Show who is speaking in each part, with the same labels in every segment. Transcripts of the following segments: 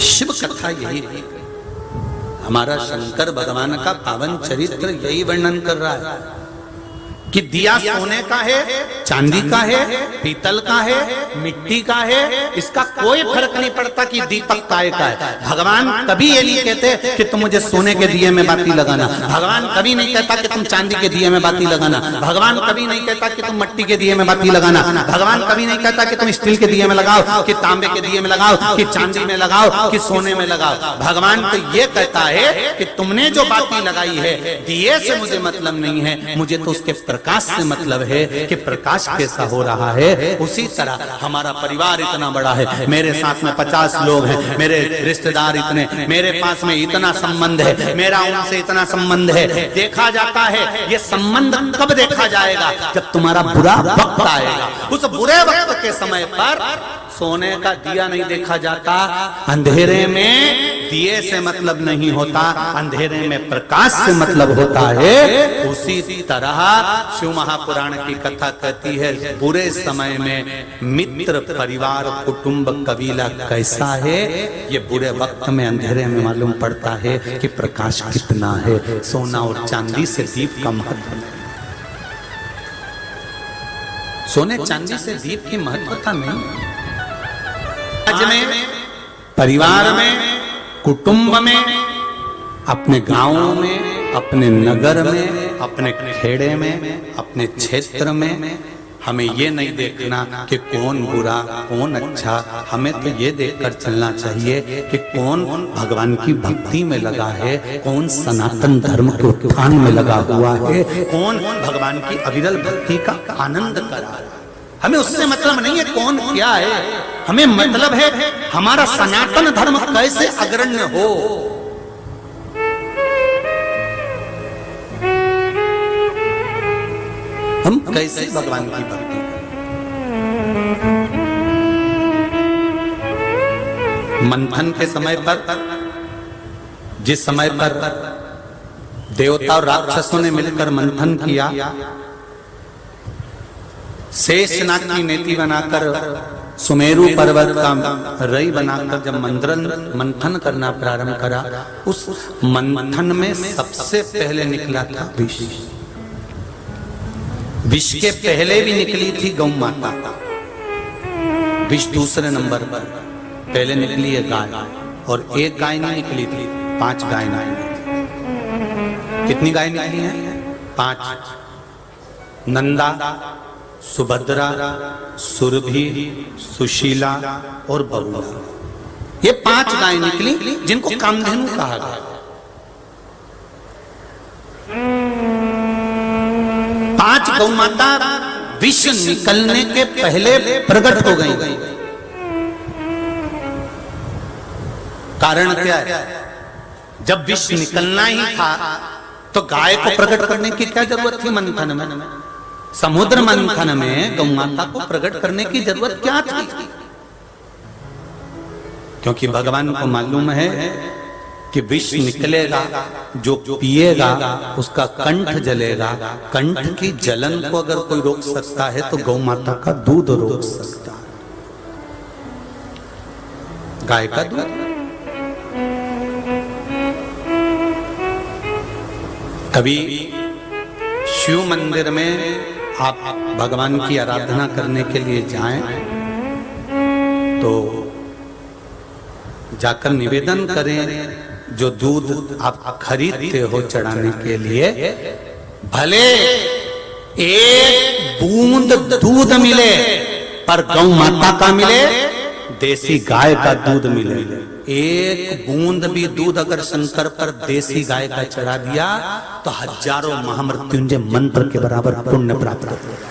Speaker 1: शिव कथा यही है। हमारा शंकर भगवान का पावन चरित्र यही वर्णन कर रहा है कि दिया सोने का है, चांदी का है, पीतल का है, मिट्टी का है, इसका कोई फर्क नहीं पड़ता कि दीपक काय का है। भगवान कभी ये नहीं कहते कि तुम मुझे सोने के दिए में बाती लगाना, भगवान कभी नहीं कहता कि तुम चांदी के दिए में बाती लगाना, भगवान कभी नहीं कहता कि तुम मिट्टी के दिए में बाती लगाना, भगवान कभी नहीं कहता कि तुम स्टील के दिए में लगाओ, कि तांबे के दिए में लगाओ, कि चांदी में लगाओ, कि सोने में लगाओ। भगवान तो ये कहता है कि तुमने जो बाती लगाई है दिए से मुझे मतलब नहीं है, मुझे तो उसके प्रकाश से मतलब है कि प्रकाश कैसा हो रहा है। उसी तरह हमारा परिवार इतना बड़ा है, मेरे साथ में 50 लोग हैं, मेरे रिश्तेदार इतने, मेरे पास में इतना संबंध है, मेरा उनसे इतना संबंध है। देखा जाता है ये संबंध कब देखा जाएगा? जब तुम्हारा बुरा वक्त आएगा। उस बुरे वक्त के समय पर सोने का दिया नहीं देखा जाता, अंधेरे में दिए से मतलब नहीं होता, अंधेरे में प्रकाश से मतलब होता है। उसी तरह शिव महापुराण की कथा कहती है बुरे समय में मित्र, परिवार, कुटुंब, कबीला कैसा है, ये बुरे वक्त में अंधेरे में मालूम पड़ता है कि प्रकाश कितना है। सोना और चांदी से दीप का महत्व नहीं, सोने चांदी से दीप की महत्वता नहीं। आज में, परिवार में, कुटुंब में, अपने गांवों में, अपने नगर में, अपने खेड़े में, अपने क्षेत्र में हमें ये नहीं देखना कि कौन बुरा कौन अच्छा, हमें तो ये देखकर चलना चाहिए कि कौन भगवान की भक्ति में लगा है, कौन सनातन धर्म के उत्थान में लगा हुआ है, कौन भगवान की अविरल भक्ति का आनंद कर रहा है। हमें उससे मतलब नहीं है कौन क्या है, हमें मतलब है हमारा सनातन धर्म कैसे अग्रण्य हो। हम कैसे भगवान की भक्ति करें। मंथन के समय पर, जिस समय पर देवता और राक्षसों ने मिलकर मंथन किया, शेषनाग की नेति बनाकर सुमेरु पर्वत का रई बनाकर जब मंथन करना प्रारंभ करा, उस मंथन में सबसे पहले निकला था विष। विष के पहले भी निकली थी गौ माता, विष दूसरे नंबर पर, पहले निकली है गाय, और एक गाय नहीं निकली थी, 5 गाय निकली थी। कितनी गाय निकली हैं? 5। नंदा, सुभद्रा, सुरभि, सुशीला और बहुला, ये 5 गाय निकली जिनको कामधेनु कहा गया। 5 गौ माता विष निकलने के पहले प्रकट हो गई। कारण क्या है? जब विष निकलना ही था तो गाय को प्रकट करने की क्या जरूरत थी? मंथन में, समुद्र मंथन में गौ माता को प्रकट करने की जरूरत क्या थी? क्योंकि भगवान को मालूम है कि विष निकलेगा, जो पिएगा उसका कंठ जलेगा, कंठ की जलन को अगर कोई रोक सकता है तो गौ माता का दूध रोक सकता है, गाय का दूध। कभी शिव मंदिर में आप भगवान की आराधना करने के लिए जाएं तो जाकर निवेदन करें, जो दूध आप खरीदते हो चढ़ाने के लिए, भले एक बूंद दूध मिले पर गौ माता का मिले, देसी गाय का दूध मिले। एक बूंद भी दूध अगर शंकर पर देसी गाय का चढ़ा दिया तो हजारों महामृत्युंजय मंत्र के बराबर पुण्य प्राप्त होगा।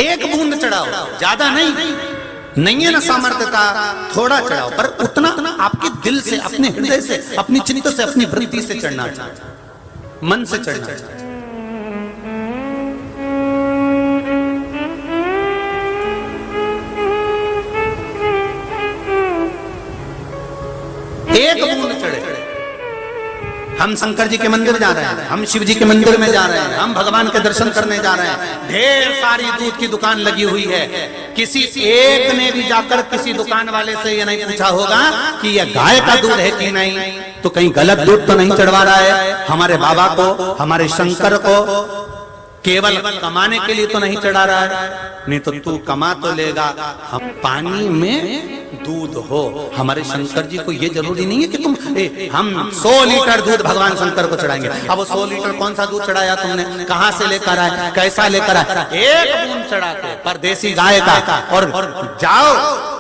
Speaker 1: एक बूंद चढ़ाओ, ज्यादा नहीं है ना सामर्थ्यता, थोड़ा चढ़ाओ, पर उतना आपके दिल से, अपने हृदय से, अपनी चित्त से, अपनी वृत्ति से चढ़ना चाहिए, मन से चढ़ना चाहिए। एक बूंद चढ़े हम शंकर जी के मंदिर जा रहे हैं, हम शिव जी के मंदिर में जा रहे हैं, हम भगवान के दर्शन करने जा रहे हैं। ढेर सारी दूध की दुकान लगी हुई है। किसी एक ने भी जाकर किसी दुकान वाले से ये नहीं पूछा होगा कि यह गाय का दूध है कि नहीं, तो कहीं गलत दूध तो नहीं चढ़वा रहा है हमारे बाबा को, हमारे शंकर को, केवल कमाने के लिए तो नहीं चढ़ा रहा है। नहीं तो तू कमा तो लेगा, हम पानी में दूध हो। हमारे शंकर जी को ये जरूरी नहीं है कि हम 100 लीटर दूध भगवान शंकर को चढ़ाएंगे। अब वो 100 लीटर कौन सा दूध चढ़ाया तुमने, कहां से लेकर आए, कैसा लेकर आए? एक बूंद चढ़ाते पर देसी गाय का, और जाओ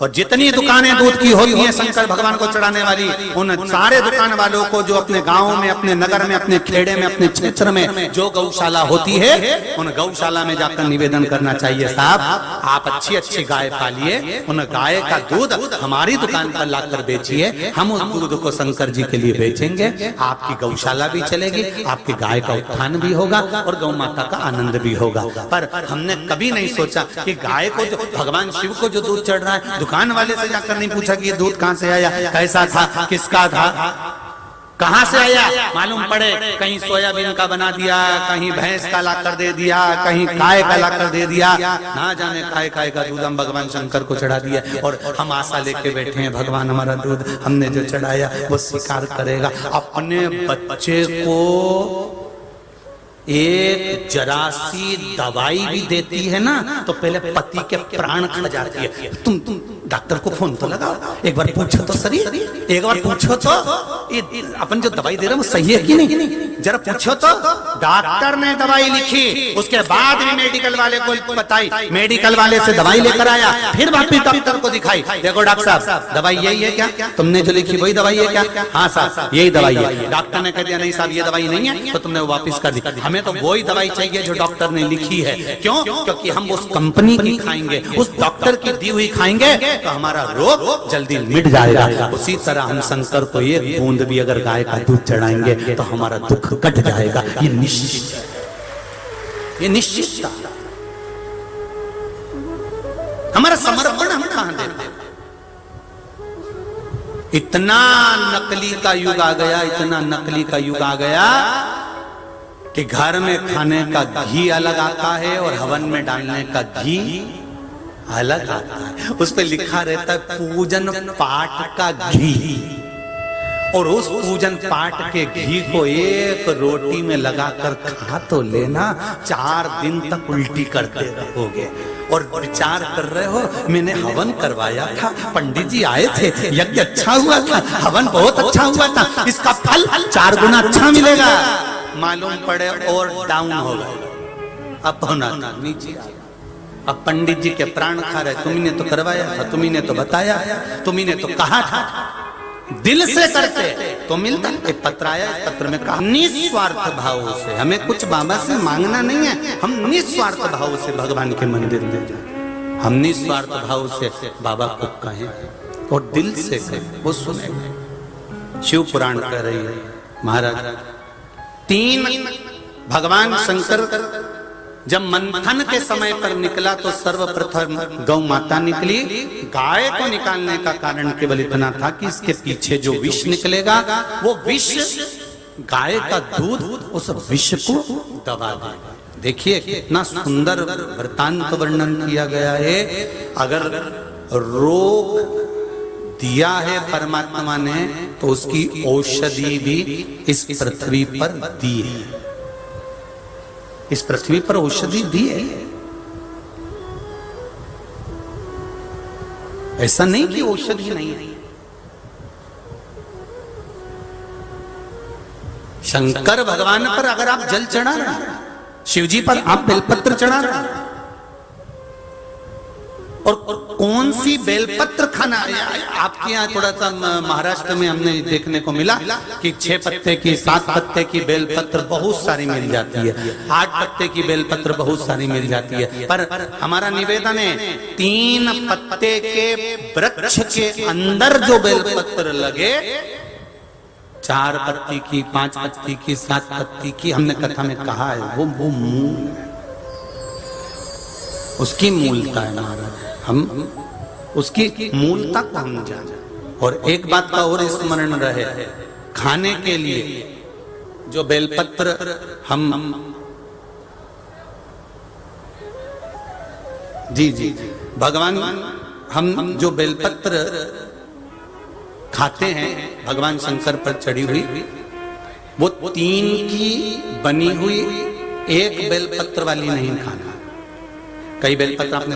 Speaker 1: और जितनी दुकानें दूध की होती हैं शंकर भगवान को चढ़ाने वाली, उन सारे दुकान वालों को जो अपने गांव में, अपने नगर में, अपने खेड़े में, अपने क्षेत्र में जो गौशाला होती है, उन गौशाला में जाकर निवेदन करना चाहिए, साहब आप अच्छी अच्छी गाय पालिए, उन गाय का दूध हमारी दुकान पर लाकर बेचिए, हम उस दूध को शंकर जी के लिए बेचेंगे, आपकी गौशाला भी चलेगी, आपकी गाय का उत्थान भी होगा और गौ माता का आनंद भी होगा। पर हमने कभी नहीं सोचा कि गाय को, जो भगवान शिव को जो दूध चढ़ रहा है, दुकान वाले से जाकर नहीं पूछा कि ये दूध कहां से आया, कैसा था, किसका था, कहां से आया। मालूम पड़े कहीं सोयाबीन का बना दिया, कहीं भैंस का लाकर दे दिया, कहीं गाय का लाकर दे दिया, ना जाने काय का दूध हम भगवान शंकर को चढ़ा दिया। और हम आशा लेके बैठे हैं भगवान हमारा दूध हमने जो चढ़ाया वो स्वीकार करेगा। अपने बच्चे को एक जरा सी दवाई भी देती है ना तो पहले पति के प्राण खा जाती है। तुम डॉक्टर को फोन तो लगाओ, एक बार पूछो तो सही, एक बार पूछो तो ये अपन जो दवाई दे रहे हैं वो सही है कि नहीं, जरा पूछो तो। डॉक्टर ने दवाई लिखी, उसके बाद भी मेडिकल वाले को बताई, मेडिकल वाले से दवाई लेकर आया, फिर वापिस डॉक्टर को दिखाई, देखो डॉक्टर साहब दवाई यही है क्या, तुमने जो लिखी वही दवाई है क्या? हाँ साहब यही दवाई है। डॉक्टर ने कह दिया नहीं साहब ये दवाई नहीं है, तो तुमने वो वापिस कर दी। हमें तो वही दवाई चाहिए जो डॉक्टर ने लिखी है। क्यों? क्योंकि हम उस कंपनी की खाएंगे, उस डॉक्टर की दी हुई खाएंगे तो हमारा रोग जल्दी मिट जाएगा। उसी तरह हम शंकर को एक बूंद भी अगर गाय का दूध चढ़ाएंगे तो हमारा दुख कट जाएगा। ये निश्चित है, ये निश्चित था। हमारा समर्पण हम कहां देते हैं? इतना नकली का युग आ गया, इतना नकली का युग आ गया कि घर में खाने का घी अलग आता है और हवन में डालने का घी अलग आता है। उस पे लिखा रहता है पूजन पाठ का घी, और उस पूजन पाठ के घी को एक रोटी में लगाकर खा तो लेना, 4 दिन तक उल्टी करते रहोगे और विचार कर रहे हो मैंने हवन करवाया था, पंडित जी आए थे, यज्ञ अच्छा हुआ था, हवन बहुत अच्छा हुआ था, इसका फल 4 गुना अच्छा मिलेगा। मालूम पड़े और डाउन हो गए, अब होना था नीचे। अब पंडित जी के प्राण खा रहे, तुमने तो करवाया था, तुम्ही तो बताया, तुम्ही तो कहा था, दिल से करते तो मिलता। एक पत्र आया, इस पत्र में कहा निस्वार्थ भाव से, हमें कुछ बाबा से मांगना नहीं है, हम निस्वार्थ भाव से भगवान के मंदिर में जाए, हम निस्वार्थ भाव से बाबा को कहें और दिल से कहें, वो सुनेंगे। शिव पुराण कह रही है महाराज, 3 भगवान शंकर जब मंथन के समय पर निकला तो सर्वप्रथम गौ माता निकली। गाय को निकालने का कारण केवल इतना था कि इसके पीछे जो विष निकलेगा वो विष गाय का दूध उस विष को दबा देगा। देखिए कितना सुंदर वृत्तांत वर्णन किया गया है। अगर रोग दिया है परमात्मा ने तो उसकी औषधि भी इस पृथ्वी पर दी है, इस पृथ्वी पर औषधि दी है। ऐसा नहीं कि औषधि नहीं है। शंकर भगवान पर अगर आप जल चढ़ा रहे हैं, शिव जी पर आप बेलपत्र चढ़ा रहे हैं, और कौन सी बेलपत्र खाना, आपके यहाँ थोड़ा सा महाराष्ट्र में हमने देखने को मिला कि 6 पत्ते की 7 पत्ते की बेलपत्र बहुत सारी मिल जाती है, 8 पत्ते की बेलपत्र बहुत सारी मिल जाती है। पर हमारा निवेदन है 3 पत्ते के वृक्ष के अंदर जो बेलपत्र लगे, 4 पत्ती की, 5 पत्ती की, 7 पत्ती की, हमने कथा में कहा है वो मूल है, उसकी मूलता है महाराज। हम उसकी मूलता को हम जाने। और एक बात का और स्मरण रहे, खाने के लिए जो बेलपत्र हम जी जी भगवान हम जो बेलपत्र खाते हैं भगवान शंकर पर चढ़ी हुई, वो 3 की बनी हुई एक बेलपत्र वाली नहीं खाना। कई बेलपत्र आपने